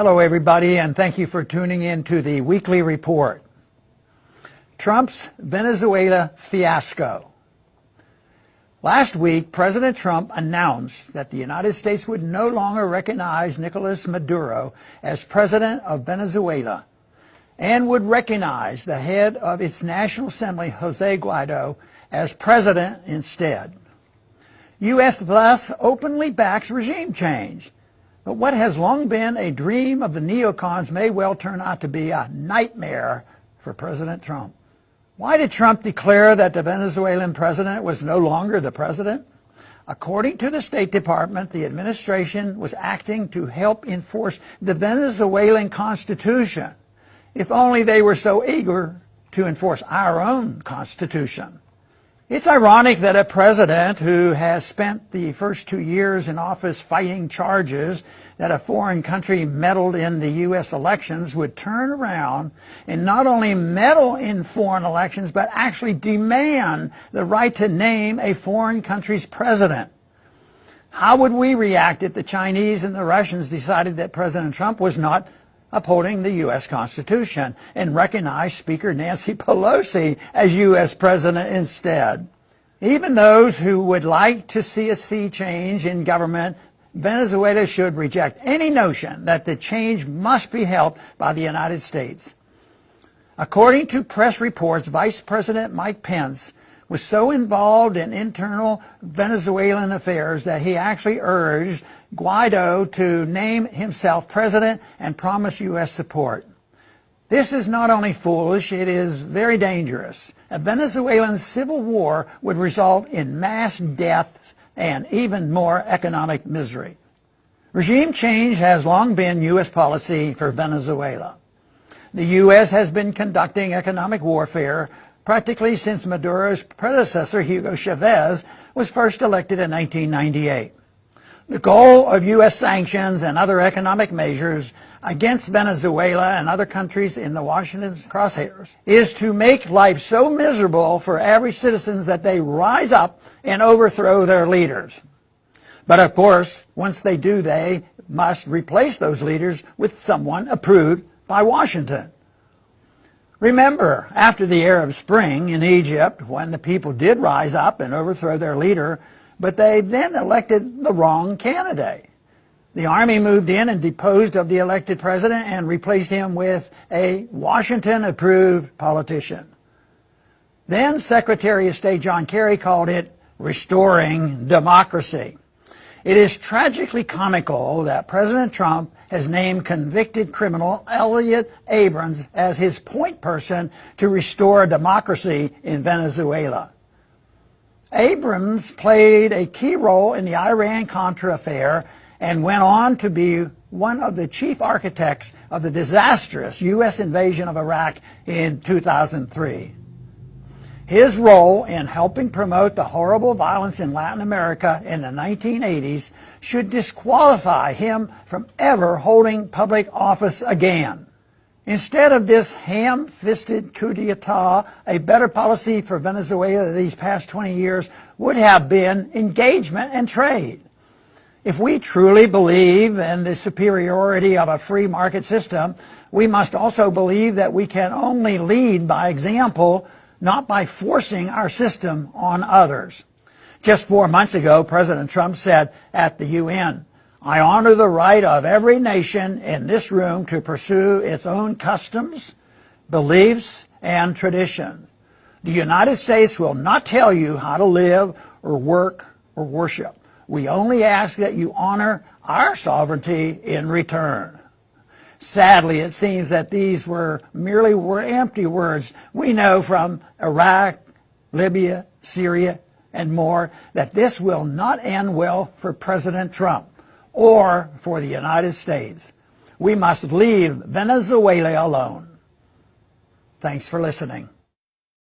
Hello everybody, and thank you for tuning in to the weekly report. Trump's Venezuela fiasco. Last week, President Trump announced that the United States would no longer recognize Nicolas Maduro as president of Venezuela and would recognize the head of its National Assembly, Jose Guaido, as president instead. U.S. thus openly backs regime change. But what has long been a dream of the neocons may well turn out to be a nightmare for President Trump. Why did Trump declare that the Venezuelan president was no longer the president? According to the State Department, the administration was acting to help enforce the Venezuelan Constitution. If only they were so eager to enforce our own Constitution. It's ironic that a president who has spent the first 2 years in office fighting charges that a foreign country meddled in the U.S. elections would turn around and not only meddle in foreign elections, but actually demand the right to name a foreign country's president. How would we react if the Chinese and the Russians decided that President Trump was not upholding the U.S. Constitution and recognized Speaker Nancy Pelosi as U.S. President instead? Even those who would like to see a sea change in government, Venezuela should reject any notion that the change must be helped by the United States. According to press reports, Vice President Mike Pence was so involved in internal Venezuelan affairs that he actually urged Guaido to name himself president and promise U.S. support. This is not only foolish, it is very dangerous. A Venezuelan civil war would result in mass deaths and even more economic misery. Regime change has long been U.S. policy for Venezuela. The U.S. has been conducting economic warfare practically since Maduro's predecessor, Hugo Chavez, was first elected in 1998. The goal of U.S. sanctions and other economic measures against Venezuela and other countries in the Washington's crosshairs is to make life so miserable for average citizens that they rise up and overthrow their leaders. But of course, once they do, they must replace those leaders with someone approved by Washington. Remember, after the Arab Spring in Egypt, when the people did rise up and overthrow their leader, but they then elected the wrong candidate. The army moved in and deposed of the elected president and replaced him with a Washington-approved politician. Then Secretary of State John Kerry called it restoring democracy. It is tragically comical that President Trump has named convicted criminal Elliot Abrams as his point person to restore democracy in Venezuela. Abrams played a key role in the Iran-Contra affair and went on to be one of the chief architects of the disastrous U.S. invasion of Iraq in 2003. His role in helping promote the horrible violence in Latin America in the 1980s should disqualify him from ever holding public office again. Instead of this ham-fisted coup d'etat, a better policy for Venezuela these past 20 years would have been engagement and trade. If we truly believe in the superiority of a free market system, we must also believe that we can only lead by example, not by forcing our system on others. Just 4 months ago, President Trump said at the UN, "I honor the right of every nation in this room to pursue its own customs, beliefs, and traditions. The United States will not tell you how to live or work or worship. We only ask that you honor our sovereignty in return." Sadly, it seems that these were merely empty words. We know from Iraq, Libya, Syria, and more that this will not end well for President Trump or for the United States. We must leave Venezuela alone. Thanks for listening.